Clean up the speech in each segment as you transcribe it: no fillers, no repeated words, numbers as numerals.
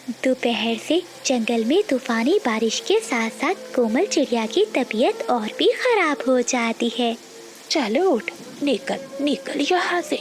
दोपहर से जंगल में तूफानी बारिश के साथ साथ कोमल चिड़िया की तबीयत और भी खराब हो जाती है। चलो उठ, निकल निकल यहाँ से।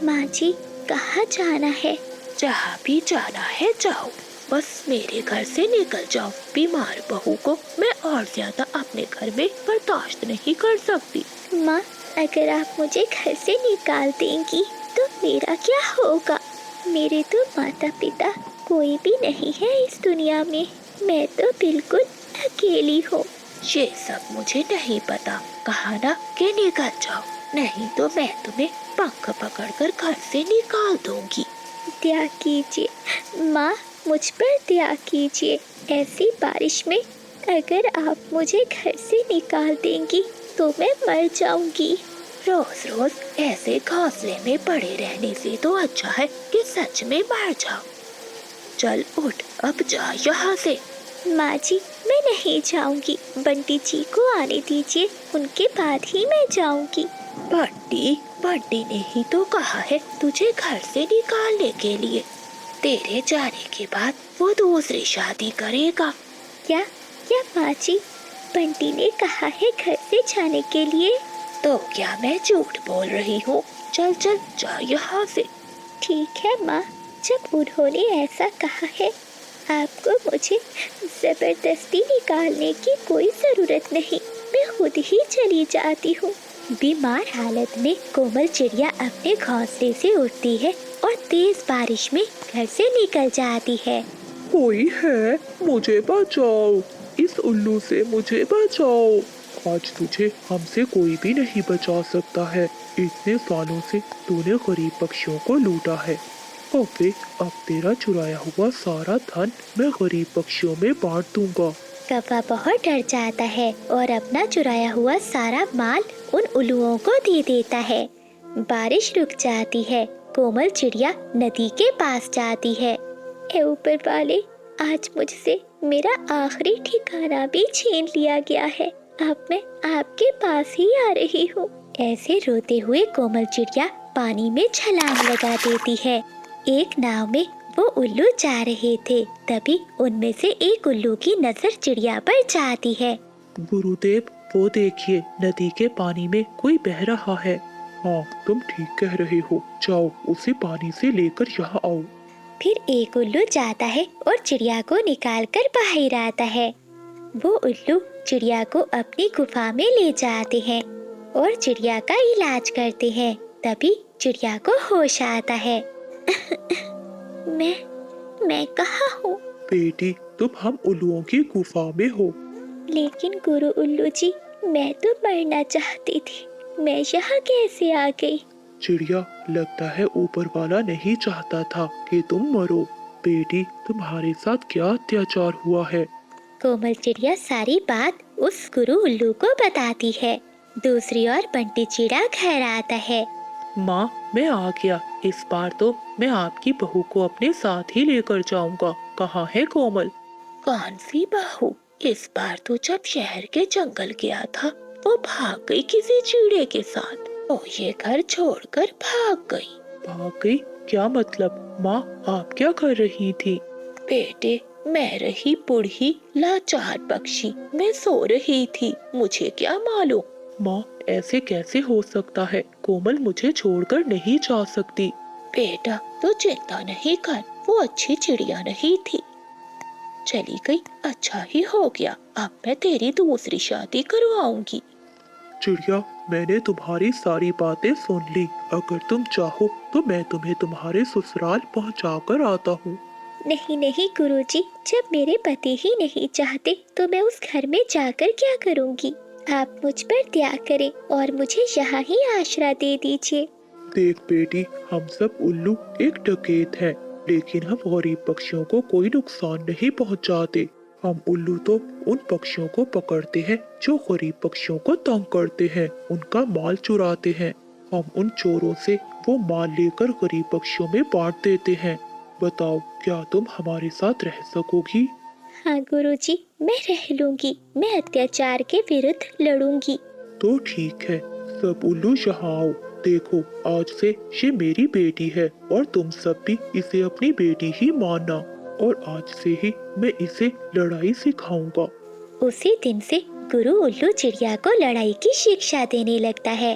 माँ जी, कहाँ जाना है? जहाँ भी जाना है जाओ, बस मेरे घर से निकल जाओ। बीमार बहू को मैं और ज्यादा अपने घर में बर्दाश्त नहीं कर सकती। माँ, अगर आप मुझे घर से निकाल देंगी तो मेरा क्या होगा? मेरे तो माता पिता कोई भी नहीं है इस दुनिया में। मैं तो बिल्कुल अकेली हूँ। ये सब मुझे नहीं पता, कहा ना कि निकल जाओ, नहीं तो मैं तुम्हें पंख पकड़कर घर से निकाल दूंगी। दया कीजिए माँ, मुझ पर दया कीजिए। ऐसी बारिश में अगर आप मुझे घर से निकाल देंगी तो मैं मर जाऊंगी। रोज रोज ऐसे घोंसले में पड़े रहने से तो अच्छा है कि सच में मर जाओ। चल उठ, अब जा यहाँ से। माँ जी, मैं नहीं जाऊंगी। बंटी जी को आने दीजिए, उनके बाद ही मैं जाऊंगी। बंटी बंटी ने ही तो कहा है तुझे घर से निकालने के लिए। तेरे जाने के बाद वो दूसरी शादी करेगा। क्या क्या माँ जी, बंटी ने कहा है घर से जाने के लिए? तो क्या मैं झूठ बोल रही हूँ? चल चल जा यहाँ से। ठीक है माँ, जब उन्होंने ऐसा कहा है, आपको मुझे जबरदस्ती निकालने की कोई जरूरत नहीं। मैं खुद ही चली जाती हूँ। बीमार हालत में कोमल चिड़िया अपने घोंसले से उड़ती है और तेज बारिश में घर से निकल जाती है। कोई है, मुझे बचाओ, इस उल्लू से मुझे बचाओ। आज तुझे हमसे कोई भी नहीं बचा सकता है। इतने सालों से तूने गरीब पक्षियों को लूटा है। अब तेरा चुराया हुआ सारा धन मैं गरीब पक्षियों में बांट दूंगा। कौवा बहुत डर जाता है और अपना चुराया हुआ सारा माल उन उल्लुओं को दे देता है। बारिश रुक जाती है। कोमल चिड़िया नदी के पास जाती है। ए ऊपर वाले, आज मुझसे मेरा आखिरी ठिकाना भी छीन लिया गया है। अब मैं आपके पास ही आ रही हूँ। ऐसे रोते हुए कोमल चिड़िया पानी में छलांग लगा देती है। एक नाव में वो उल्लू जा रहे थे, तभी उनमें से एक उल्लू की नजर चिड़िया पर जाती है। गुरुदेव, वो देखिए, नदी के पानी में कोई बह रहा है। हाँ, तुम ठीक कह रहे हो। जाओ, उसे पानी से लेकर यहाँ आओ। फिर एक उल्लू जाता है और चिड़िया को निकाल कर बाहर आता है। वो उल्लू चिड़िया को अपनी गुफा में ले जाते हैं और चिड़िया का इलाज करते हैं। तभी चिड़िया को होश आता है। मैं कहाँ हूँ? बेटी, तुम हम उल्लुओं की गुफा में हो। लेकिन गुरु उल्लू जी, मैं तो मरना चाहती थी। मैं यहाँ कैसे आ गई? चिड़िया, लगता है ऊपर वाला नहीं चाहता था कि तुम मरो। बेटी, तुम्हारे साथ क्या अत्याचार हुआ है? कोमल चिड़िया सारी बात उस गुरु उल्लू को बताती है। दूसरी ओर बंटी चिड़ा घर आता है। माँ, मैं आ गया। इस बार तो मैं आपकी बहू को अपने साथ ही लेकर जाऊंगा। कहाँ है कोमल? कौन सी बहू? इस बार तो जब शहर के जंगल गया था वो भाग गई किसी चिड़े के साथ। तो ये घर छोड़कर भाग गई। भाग गई? क्या मतलब? माँ, आप क्या कर रही थी? बेटे, मैं रही बूढ़ी लाचार पक्षी, मैं सो रही थी, मुझे क्या मालूम। माँ, ऐसे कैसे हो सकता है? कोमल मुझे छोड़कर नहीं जा सकती। बेटा, तू चिंता नहीं कर, वो अच्छी चिड़िया नहीं थी। चली गई, अच्छा ही हो गया। अब मैं तेरी दूसरी शादी करवाऊंगी। चिड़िया, मैंने तुम्हारी सारी बातें सुन ली। अगर तुम चाहो तो मैं तुम्हें तुम्हारे ससुराल पहुंचा कर आता हूँ। नहीं नहीं गुरुजी, जब मेरे पति ही नहीं चाहते तो मैं उस घर में जाकर क्या करूँगी? आप मुझ पर दया करें और मुझे यहाँ ही आश्रय दे दीजिए। देख बेटी, हम सब उल्लू एक डकैत हैं, लेकिन हम गरीब पक्षियों को कोई नुकसान नहीं पहुंचाते। हम उल्लू तो उन पक्षियों को पकड़ते हैं जो गरीब पक्षियों को तंग करते हैं, उनका माल चुराते हैं। हम उन चोरों से वो माल लेकर गरीब पक्षियों में बांट देते हैं। बताओ, क्या तुम हमारे साथ रह सकोगी? हाँ गुरुजी, मैं रह लूंगी। मैं अत्याचार के विरुद्ध लड़ूंगी। तो ठीक है, सब उल्लू यहाँ आओ। देखो, आज से ये मेरी बेटी है और तुम सब भी इसे अपनी बेटी ही मानना। और आज से ही मैं इसे लड़ाई सिखाऊंगा। उसी दिन से गुरु उल्लू चिड़िया को लड़ाई की शिक्षा देने लगता है।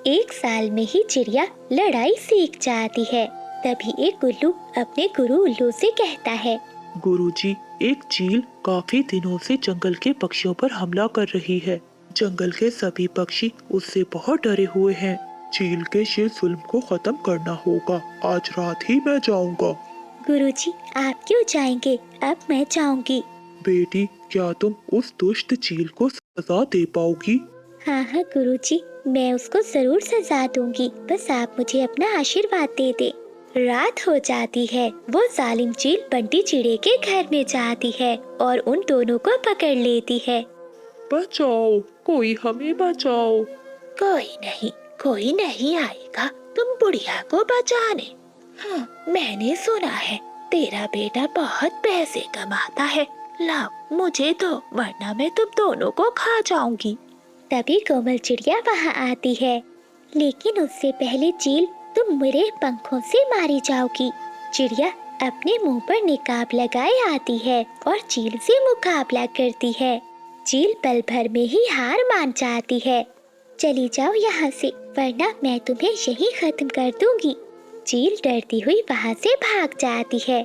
1 साल में ही चिड़िया लड़ाई सीख जाती है। तभी एक उल्लू अपने गुरु उल्लू से कहता है, गुरुजी, एक चील काफी दिनों से जंगल के पक्षियों पर हमला कर रही है। जंगल के सभी पक्षी उससे बहुत डरे हुए हैं। चील के इस जुल्म को खत्म करना होगा। आज रात ही मैं जाऊंगा। गुरुजी, आप क्यों जाएंगे? अब मैं जाऊंगी। बेटी, क्या तुम उस दुष्ट चील को सजा दे पाओगी? हाँ हाँ गुरुजी, मैं उसको जरूर सजा दूंगी। बस आप मुझे अपना आशीर्वाद दे दे। रात हो जाती है। वो जालिम चील बंटी चिड़े के घर में जाती है और उन दोनों को पकड़ लेती है। बचाओ, कोई हमें बचाओ। कोई नहीं आएगा तुम बुढ़िया को बचाने। हाँ, मैंने सुना है तेरा बेटा बहुत पैसे कमाता है। लाओ मुझे दो, वरना मैं तुम दोनों को खा जाऊंगी। तभी कोमल चिड़िया वहाँ आती है, लेकिन उससे पहले चील तुम मेरे पंखों से मारी जाओगी। चिड़िया अपने मुंह पर निकाब लगाए आती है और चील से मुकाबला करती है। चील पल भर में ही हार मान जाती है। चली जाओ यहाँ से, वरना मैं तुम्हें यहीं खत्म कर दूंगी। चील डरती हुई वहाँ से भाग जाती है।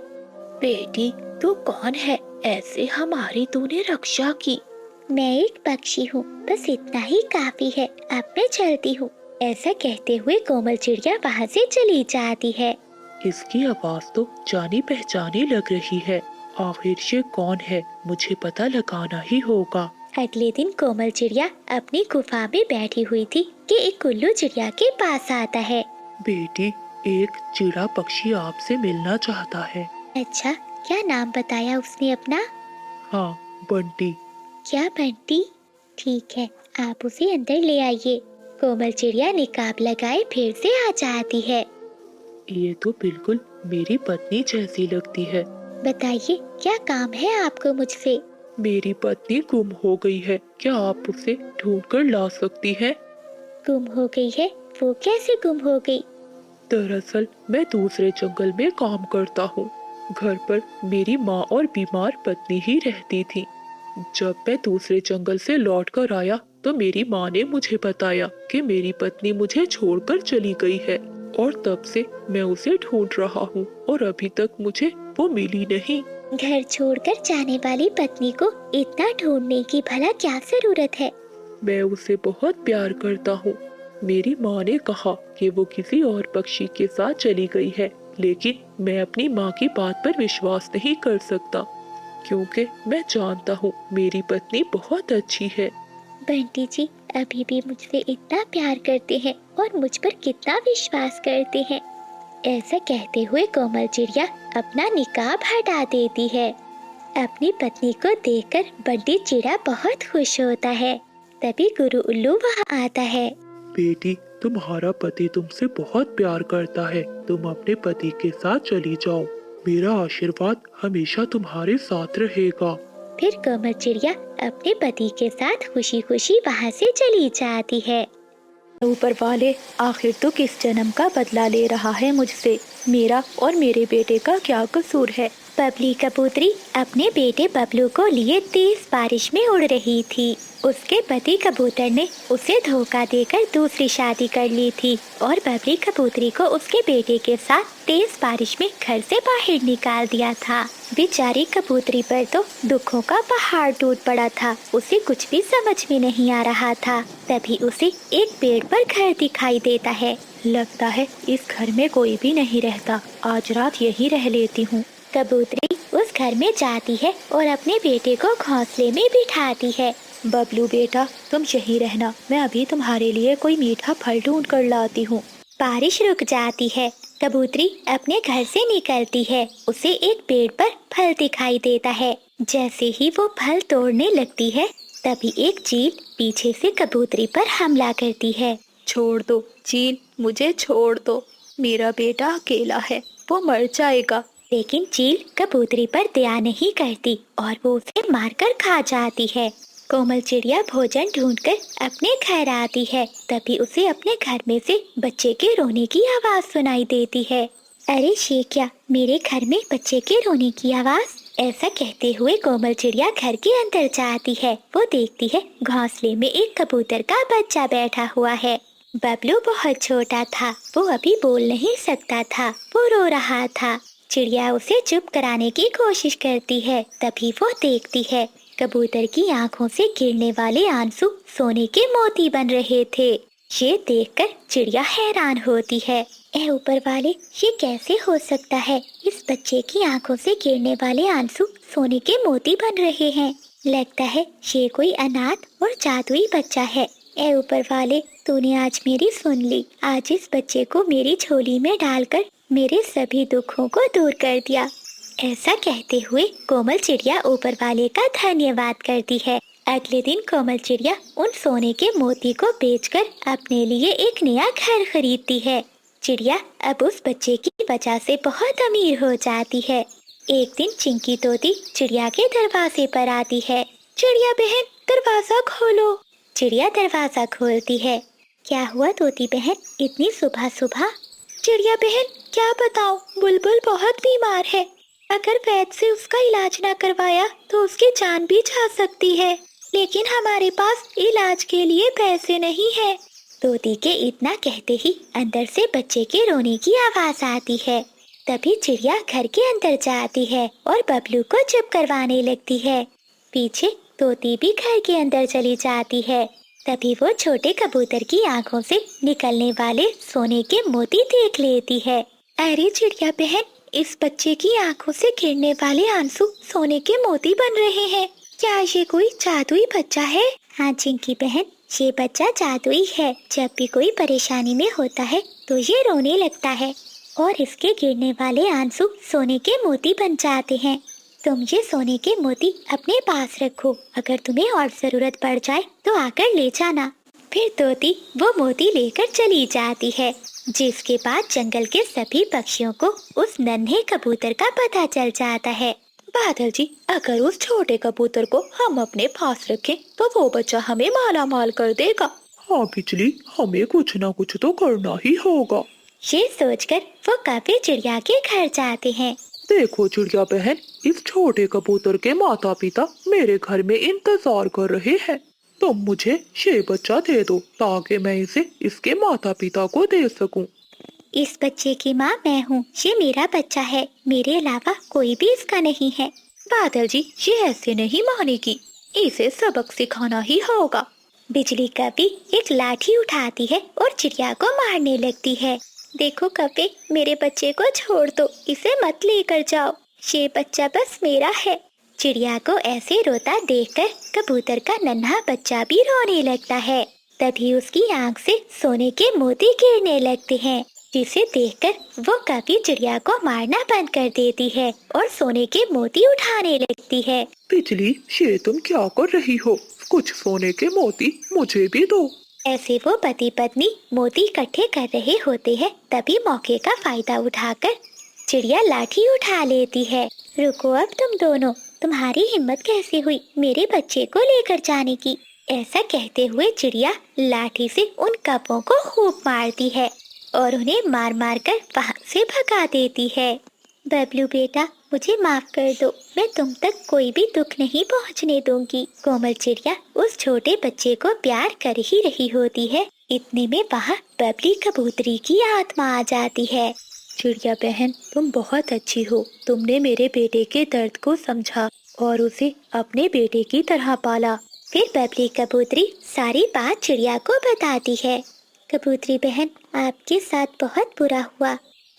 बेटी, तू कौन है? ऐसे हमारी तूने रक्षा की। मैं एक पक्षी हूँ, बस इतना ही काफी है। अब मैं चलती हूँ। ऐसा कहते हुए कोमल चिड़िया वहाँ से चली जाती है। इसकी आवाज तो जानी पहचानी लग रही है। आखिर ये कौन है? मुझे पता लगाना ही होगा। अगले दिन कोमल चिड़िया अपनी गुफा में बैठी हुई थी कि एक उल्लू चिड़िया के पास आता है। बेटी, एक चिड़ा पक्षी आपसे मिलना चाहता है। अच्छा, क्या नाम बताया उसने अपना? हाँ, बंटी। क्या बंटी? ठीक है, आप उसे अंदर ले आइए। कोमल चिड़िया निकाब लगाए फिर से आ जाती है। ये तो बिल्कुल मेरी पत्नी जैसी लगती है। बताइए, क्या काम है आपको मुझसे? मेरी पत्नी गुम हो गई है। क्या आप उसे ढूंढ कर ला सकती हैं? गुम हो गई है? वो कैसे गुम हो गई? दरअसल मैं दूसरे जंगल में काम करता हूँ। घर पर मेरी माँ और बीमार पत्नी ही रहती थी। जब मैं दूसरे जंगल से लौट कर आया तो मेरी माँ ने मुझे बताया कि मेरी पत्नी मुझे छोड़कर चली गई है और तब से मैं उसे ढूंढ रहा हूँ और अभी तक मुझे वो मिली नहीं। घर छोड़कर जाने वाली पत्नी को इतना ढूंढने की भला क्या जरूरत है? मैं उसे बहुत प्यार करता हूँ। मेरी माँ ने कहा कि वो किसी और पक्षी के साथ चली गई है, लेकिन मैं अपनी माँ की बात पर विश्वास नहीं कर सकता क्योंकि मैं जानता हूँ मेरी पत्नी बहुत अच्छी है। बंटी जी अभी भी मुझसे इतना प्यार करते हैं और मुझ पर कितना विश्वास करते हैं। ऐसा कहते हुए कोमल चिड़िया अपना निकाब हटा देती है। अपनी पत्नी को देखकर बंटी चिड़ा बहुत खुश होता है। तभी गुरु उल्लू वहाँ आता है। बेटी, तुम्हारा पति तुमसे बहुत प्यार करता है। तुम अपने पति के साथ चली जाओ। मेरा आशीर्वाद हमेशा तुम्हारे साथ रहेगा। फिर कोमल चिड़िया अपने पति के साथ खुशी खुशी वहाँ से चली जाती है। ऊपर वाले, आखिर तो किस जन्म का बदला ले रहा है मुझसे? मेरा और मेरे बेटे का क्या कसूर है? बबली कबूतरी अपने बेटे बबलू को लिए तेज बारिश में उड़ रही थी। उसके पति कबूतर ने उसे धोखा देकर दूसरी शादी कर ली थी और बबली कबूतरी को उसके बेटे के साथ तेज बारिश में घर से बाहर निकाल दिया था। बेचारी कबूतरी पर तो दुखों का पहाड़ टूट पड़ा था। उसे कुछ भी समझ में नहीं आ रहा था। तभी उसे एक पेड़ पर घर दिखाई देता है। लगता है इस घर में कोई भी नहीं रहता। आज रात यहीं रह लेती हूँ। कबूतरी उस घर में जाती है और अपने बेटे को घोंसले में बिठाती है। बबलू बेटा, तुम यहीं रहना। मैं अभी तुम्हारे लिए कोई मीठा फल ढूंढ कर लाती हूँ। बारिश रुक जाती है। कबूतरी अपने घर से निकलती है। उसे एक पेड़ पर फल दिखाई देता है। जैसे ही वो फल तोड़ने लगती है तभी एक चील पीछे से कबूतरी पर हमला करती है। छोड़ दो चील, मुझे छोड़ दो। मेरा बेटा अकेला है, वो मर जाएगा। लेकिन चील कबूतरी पर दया नहीं करती और वो उसे मारकर खा जाती है। कोमल चिड़िया भोजन ढूंढकर अपने घर आती है। तभी उसे अपने घर में से बच्चे के रोने की आवाज सुनाई देती है। अरे ये क्या, मेरे घर में बच्चे के रोने की आवाज। ऐसा कहते हुए कोमल चिड़िया घर के अंदर जाती है। वो देखती है घोंसले में एक कबूतर का बच्चा बैठा हुआ है। बबलू बहुत छोटा था, वो अभी बोल नहीं सकता था, वो रो रहा था। चिड़िया उसे चुप कराने की कोशिश करती है, तभी वो देखती है कबूतर की आंखों से गिरने वाले आंसू सोने के मोती बन रहे थे। ये देखकर चिड़िया हैरान होती है। ए ऊपर वाले, ये कैसे हो सकता है? इस बच्चे की आंखों से गिरने वाले आंसू सोने के मोती बन रहे हैं। लगता है ये कोई अनाथ और जादुई बच्चा है। ए ऊपर वाले, तूने आज मेरी सुन ली। आज इस बच्चे को मेरी झोली में डालकर मेरे सभी दुखों को दूर कर दिया। ऐसा कहते हुए कोमल चिड़िया ऊपर वाले का धन्यवाद करती है। अगले दिन कोमल चिड़िया उन सोने के मोती को बेचकर अपने लिए एक नया घर खरीदती है। चिड़िया अब उस बच्चे की वजह से बहुत अमीर हो जाती है। एक दिन चिंकी तोती चिड़िया के दरवाजे पर आती है। चिड़िया बहन, दरवाजा खोलो। चिड़िया दरवाजा खोलती है। क्या हुआ तोती बहन, इतनी सुबह सुबह? चिड़िया बहन, क्या बताऊं, बुलबुल बहुत बीमार है। अगर वैद्य से उसका इलाज ना करवाया तो उसकी जान भी जा सकती है, लेकिन हमारे पास इलाज के लिए पैसे नहीं है। तोती के इतना कहते ही अंदर से बच्चे के रोने की आवाज आती है। तभी चिड़िया घर के अंदर जाती है और बबलू को चुप करवाने लगती है। पीछे तोती भी घर के अंदर चली जाती है। तभी वो छोटे कबूतर की आंखों से निकलने वाले सोने के मोती देख लेती है। अरे चिड़िया बहन, इस बच्चे की आंखों से गिरने वाले आंसू सोने के मोती बन रहे हैं। क्या ये कोई जादुई बच्चा है? हाँ चिंकी बहन, ये बच्चा जादुई है। जब भी कोई परेशानी में होता है तो ये रोने लगता है और इसके गिरने वाले आंसू सोने के मोती बन जाते हैं। तुम ये सोने के मोती अपने पास रखो, अगर तुम्हें और जरूरत पड़ जाए तो आकर ले जाना। फिर तोती वो मोती लेकर चली जाती है, जिसके बाद जंगल के सभी पक्षियों को उस नन्हे कबूतर का पता चल जाता है। बादल जी, अगर उस छोटे कबूतर को हम अपने पास रखें तो वो बच्चा हमें माला माल कर देगा। हाँ बिजली, हमें कुछ ना कुछ तो करना ही होगा। ये सोचकर वो कभी चिड़िया के घर जाते हैं। देखो चिड़िया बहन, इस छोटे कबूतर के माता पिता मेरे घर में इंतजार कर रहे हैं। तुम मुझे ये बच्चा दे दो ताकि मैं इसे इसके माता पिता को दे सकूं। इस बच्चे की माँ मैं हूँ, ये मेरा बच्चा है, मेरे अलावा कोई भी इसका नहीं है। बादल जी, ये ऐसे नहीं मानेगी, इसे सबक सिखाना ही होगा। बिजली कभी एक लाठी उठाती है और चिड़िया को मारने लगती है। देखो कभी, मेरे बच्चे को छोड़ दो, इसे मत लेकर जाओ, ये बच्चा बस मेरा है। चिड़िया को ऐसे रोता देखकर कबूतर का नन्हा बच्चा भी रोने लगता है। तभी उसकी आंख से सोने के मोती गिरने लगते हैं, जिसे देखकर वो कभी चिड़िया को मारना बंद कर देती है और सोने के मोती उठाने लगती है। बिजली, ये तुम क्या कर रही हो? कुछ सोने के मोती मुझे भी दो। ऐसे वो पति पत्नी मोती इकट्ठे कर रहे होते हैं। तभी मौके का फायदा उठाकर चिड़िया लाठी उठा लेती है। रुको अब तुम दोनों, तुम्हारी हिम्मत कैसे हुई मेरे बच्चे को लेकर जाने की? ऐसा कहते हुए चिड़िया लाठी से उन कपों को खूब मारती है और उन्हें मार मार कर वहाँ से भगा देती है। बबलू बेटा, मुझे माफ कर दो, मैं तुम तक कोई भी दुख नहीं पहुँचने दूंगी। कोमल चिड़िया उस छोटे बच्चे को प्यार कर ही रही होती है, इतने में वहाँ बबली कबूतरी की आत्मा आ जाती है। चिड़िया बहन, तुम बहुत अच्छी हो। तुमने मेरे बेटे के दर्द को समझा और उसे अपने बेटे की तरह पाला। फिर बबली कबूतरी सारी बात चिड़िया को बताती है। कबूतरी बहन, आपके साथ बहुत बुरा हुआ।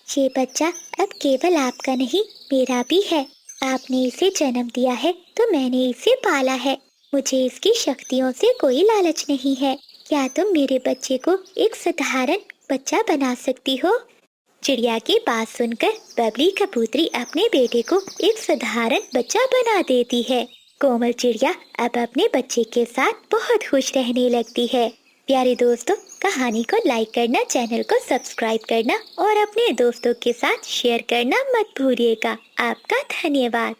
ये बच्चा अब केवल आपका नहीं, मेरा भी है। आपने इसे जन्म दिया है तो मैंने इसे पाला है। मुझे इसकी शक्तियों से कोई लालच नहीं है। क्या तुम मेरे बच्चे को एक साधारण बच्चा बना सकती हो? चिड़िया की बात सुनकर बबली कबूतरी अपने बेटे को एक साधारण बच्चा बना देती है। कोमल चिड़िया अब अपने बच्चे के साथ बहुत खुश रहने लगती है। प्यारे दोस्तों, कहानी को लाइक करना, चैनल को सब्सक्राइब करना और अपने दोस्तों के साथ शेयर करना मत भूलिएगा। आपका धन्यवाद।